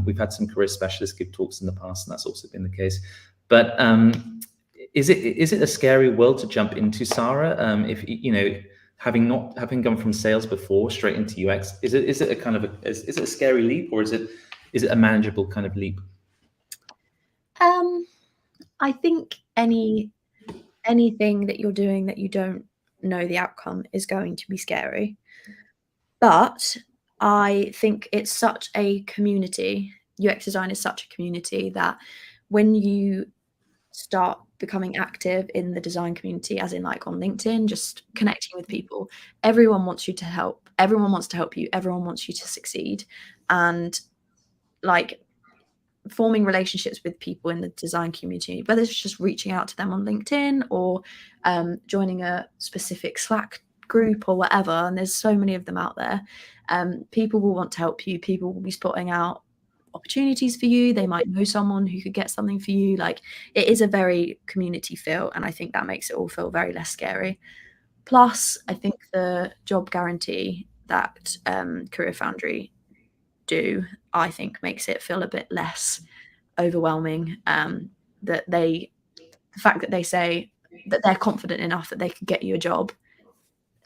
[SPEAKER 1] We've had some career specialists give talks in the past, and that's also been the case. But is it a scary world to jump into, Sara? If you know, having gone from sales before straight into UX, is it a kind of is it a scary leap, or is it a manageable kind of leap?
[SPEAKER 2] I think anything that you're doing that you don't know the outcome is going to be scary. But I think it's such a community. UX design is such a community that when you start becoming active in the design community, as in like on LinkedIn, just connecting with people, everyone wants you to help. Everyone wants to help you. Everyone wants you to succeed. And like forming relationships with people in the design community, whether it's just reaching out to them on LinkedIn or joining a specific Slack group or whatever, and there's so many of them out there, people will want to help you. People will be spotting out opportunities for you. They might know someone who could get something for you. Like, it is a very community feel, and I think that makes it all feel very less scary. Plus, I think the job guarantee that CareerFoundry do, I think, makes it feel a bit less overwhelming. The fact that they say that they're confident enough that they could get you a job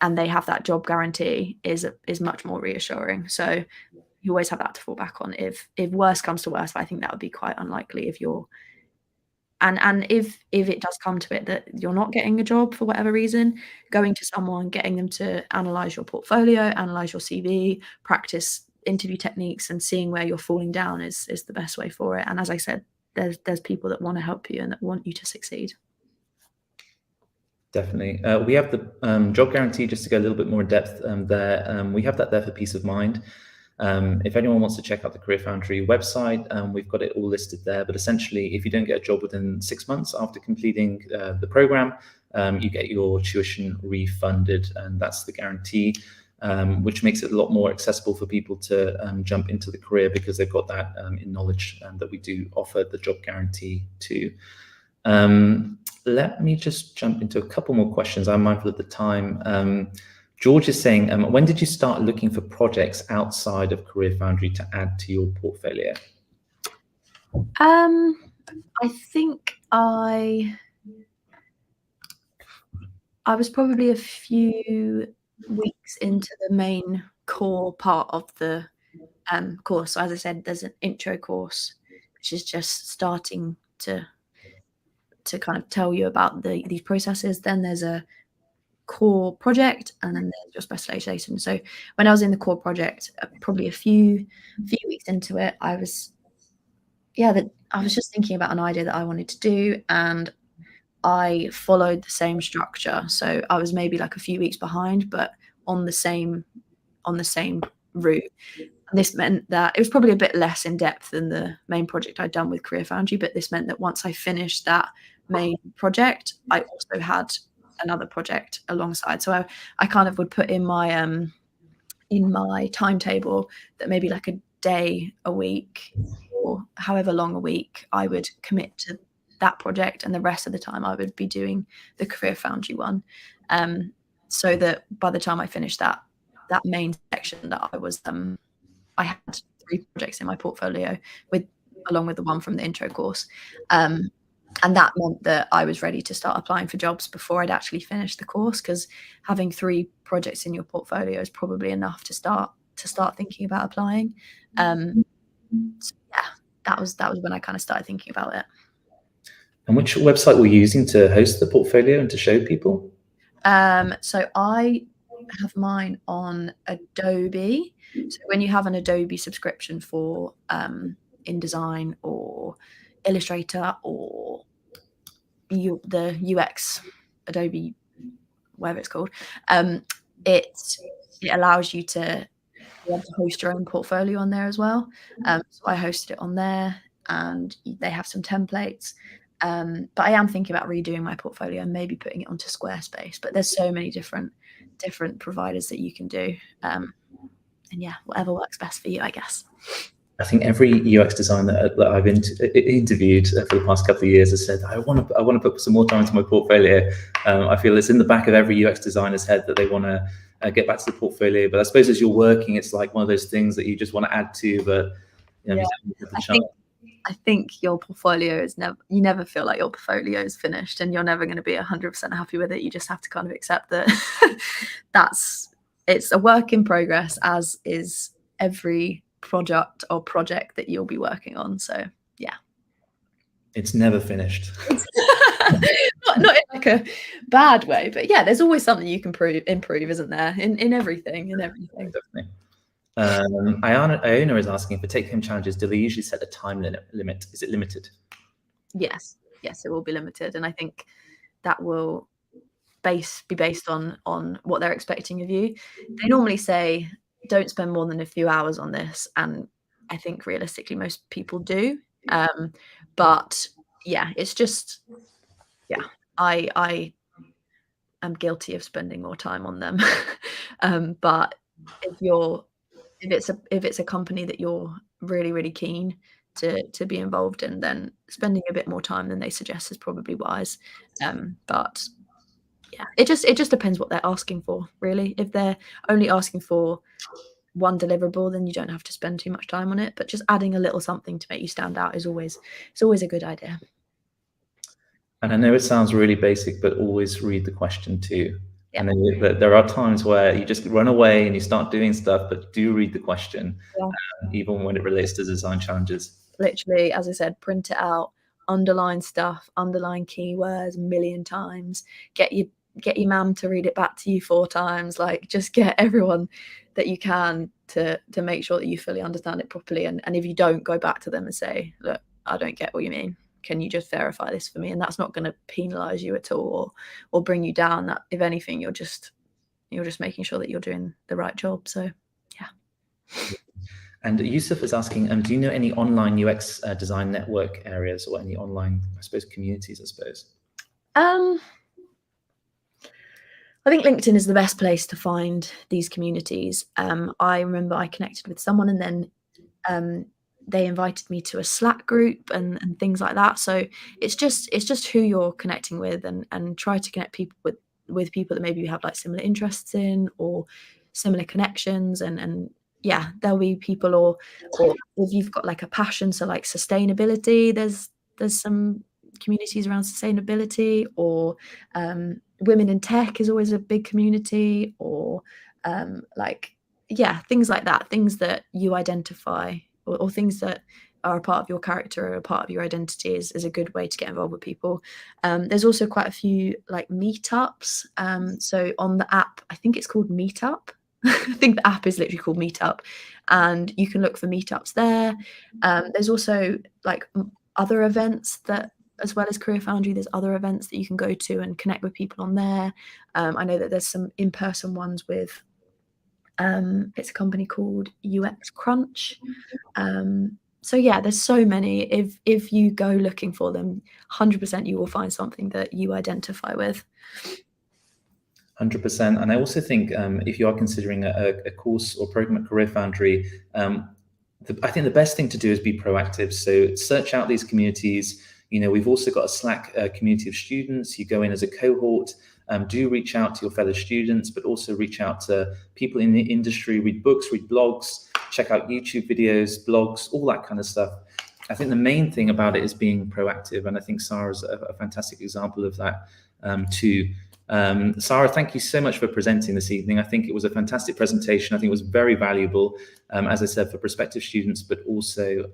[SPEAKER 2] and they have that job guarantee is much more reassuring. So you always have that to fall back on if worse comes to worse. But I think that would be quite unlikely if you're and if it does come to it that you're not getting a job for whatever reason, going to someone, getting them to analyze your portfolio, analyze your CV, practice interview techniques, and seeing where you're falling down is the best way for it. And as I said, there's people that want to help you and that want you to succeed.
[SPEAKER 1] Definitely. We have the job guarantee, just to go a little bit more in depth there. We have that there for peace of mind. If anyone wants to check out the CareerFoundry website, we've got it all listed there. But essentially, if you don't get a job within 6 months after completing the program, you get your tuition refunded, and that's the guarantee, which makes it a lot more accessible for people to jump into the career, because they've got that in knowledge that we do offer the job guarantee too. Let me just jump into a couple more questions. I'm mindful of the time. George is saying, when did you start looking for projects outside of CareerFoundry to add to your portfolio?
[SPEAKER 2] I think I was probably a few weeks into the main core part of the course. So as I said, there's an intro course, which is just starting to kind of tell you about these processes. Then there's a core project, and then there's your specialization. So when I was in the core project, probably a few weeks into it, I was just thinking about an idea that I wanted to do, and I followed the same structure. So I was maybe like a few weeks behind, but on the same route. And this meant that it was probably a bit less in depth than the main project I'd done with CareerFoundry, but this meant that once I finished that main project, I also had another project alongside. So I kind of would put in my timetable that maybe like a day a week or however long a week I would commit to that project, and the rest of the time I would be doing the CareerFoundry one, so that by the time I finished that main section, that I had 3 projects in my portfolio along with the one from the intro course, and that meant that I was ready to start applying for jobs before I'd actually finished the course, because having 3 projects in your portfolio is probably enough to start thinking about applying. So yeah, that was when I kind of started thinking about it.
[SPEAKER 1] And which website were you using to host the portfolio and to show people?
[SPEAKER 2] So I have mine on Adobe. So when you have an Adobe subscription for InDesign or Illustrator or the UX Adobe, whatever it's called, it allows you to be able to host your own portfolio on there as well. So I hosted it on there, and they have some templates. But I am thinking about redoing my portfolio and maybe putting it onto Squarespace. But there's so many different providers that you can do. And yeah, whatever works best for you, I guess.
[SPEAKER 1] I think every UX designer that I've interviewed for the past couple of years has said, I want to put some more time into my portfolio. I feel it's in the back of every UX designer's head that they want to get back to the portfolio. But I suppose as you're working, it's like one of those things that you just want to add to, but you know,
[SPEAKER 2] yeah. I think your portfolio is you never feel like your portfolio is finished, and you're never going to be 100% happy with it. You just have to kind of accept that it's a work in progress, as is every project that you'll be working on. So yeah,
[SPEAKER 1] it's never finished.
[SPEAKER 2] not in like a bad way, but yeah, there's always something you can improve, isn't there? In everything.
[SPEAKER 1] Definitely. Iona is asking, for take-home challenges, do they usually set a time limit? Is it limited?
[SPEAKER 2] Yes, it will be limited, and I think that will be based on what they're expecting of you. They normally say don't spend more than a few hours on this, and I think realistically most people do. But yeah, it's just, yeah, I am guilty of spending more time on them. But if it's a company that you're really, really keen to be involved in, then spending a bit more time than they suggest is probably wise. But yeah, it just depends what they're asking for, really. If they're only asking for one deliverable, then you don't have to spend too much time on it. But just adding a little something to make you stand out is always a good idea.
[SPEAKER 1] And I know it sounds really basic, but always read the question too. Yeah. And there are times where you just run away and you start doing stuff, but do read the question, even when it relates to design challenges.
[SPEAKER 2] Literally, as I said, print it out, underline stuff, underline keywords a million times, get your mum to read it back to you 4 times, like just get everyone that you can to make sure that you fully understand it properly. And if you don't, go back to them and say, look, I don't get what you mean. Can you just verify this for me? And that's not going to penalize you at all or bring you down. That, if anything, you're just making sure that you're doing the right job. So yeah.
[SPEAKER 1] And Yusuf is asking, do you know any online UX design network areas or any online, I suppose, communities, I suppose?
[SPEAKER 2] I think LinkedIn is the best place to find these communities. I remember I connected with someone, and then they invited me to a Slack group and things like that. So it's just who you're connecting with, and try to connect people with people that maybe you have like similar interests in or similar connections. And yeah, there'll be people, or if you've got like a passion, so like sustainability, there's some communities around sustainability, or women in tech is always a big community, or things like that, things that you identify, or things that are a part of your character or a part of your identity is a good way to get involved with people. There's also quite a few like meetups. So on the app, I think it's called Meetup. I think the app is literally called Meetup, and you can look for meetups there. There's also like other events that, as well as CareerFoundry, there's other events that you can go to and connect with people on there. I know that there's some in-person ones with it's a company called UX Crunch. So yeah, there's so many. If you go looking for them, 100% you will find something that you identify with.
[SPEAKER 1] 100%. And I also think if you are considering a course or program at CareerFoundry, I think the best thing to do is be proactive. So search out these communities. We've also got a Slack community of students. You go in as a cohort. Do reach out to your fellow students, but also reach out to people in the industry. Read books, read blogs, check out YouTube videos, blogs, all that kind of stuff. I think the main thing about it is being proactive, and I think Sara's a fantastic example of that too. Sara, thank you so much for presenting this evening. I think it was a fantastic presentation. I think it was very valuable, as I said, for prospective students, but also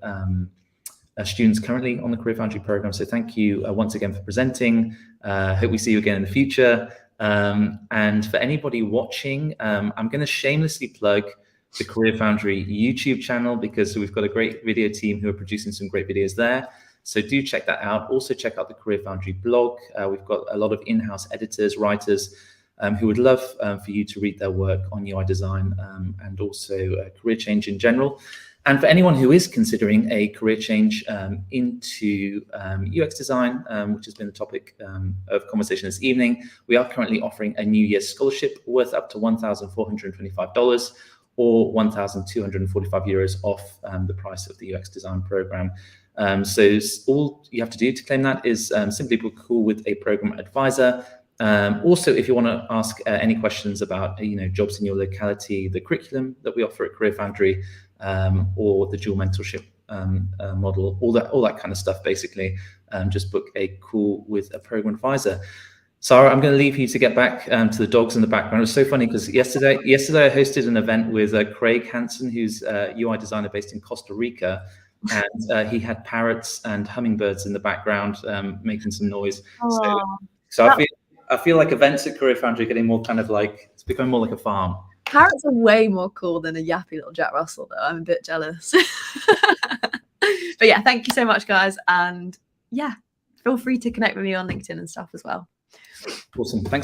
[SPEAKER 1] students currently on the CareerFoundry program. So thank you once again for presenting. Hope we see you again in the future. And for anybody watching, I'm going to shamelessly plug the CareerFoundry YouTube channel, because we've got a great video team who are producing some great videos there. So do check that out. Also check out the CareerFoundry blog. We've got a lot of in-house editors, writers, who would love for you to read their work on UI design and also career change in general. And for anyone who is considering a career change into UX design, which has been the topic of conversation this evening, we are currently offering a New Year's scholarship worth up to $1,425 or €1,245 off the price of the UX design program. So all you have to do to claim that is simply book a call with a program advisor. Also, if you want to ask any questions about jobs in your locality, the curriculum that we offer at CareerFoundry, or the dual mentorship model, all that kind of stuff, basically, just book a call with a program advisor. Sara, I'm going to leave you to get back to the dogs in the background. It was so funny because yesterday I hosted an event with Craig Hansen, who's a UI designer based in Costa Rica, and he had parrots and hummingbirds in the background making some noise. So I feel like events at CareerFoundry are getting more kind of like, it's becoming more like a farm.
[SPEAKER 2] Parrots are way more cool than a yappy little Jack Russell, though. I'm a bit jealous. But yeah, thank you so much, guys. And yeah, feel free to connect with me on LinkedIn and stuff as well.
[SPEAKER 1] Awesome. Thanks.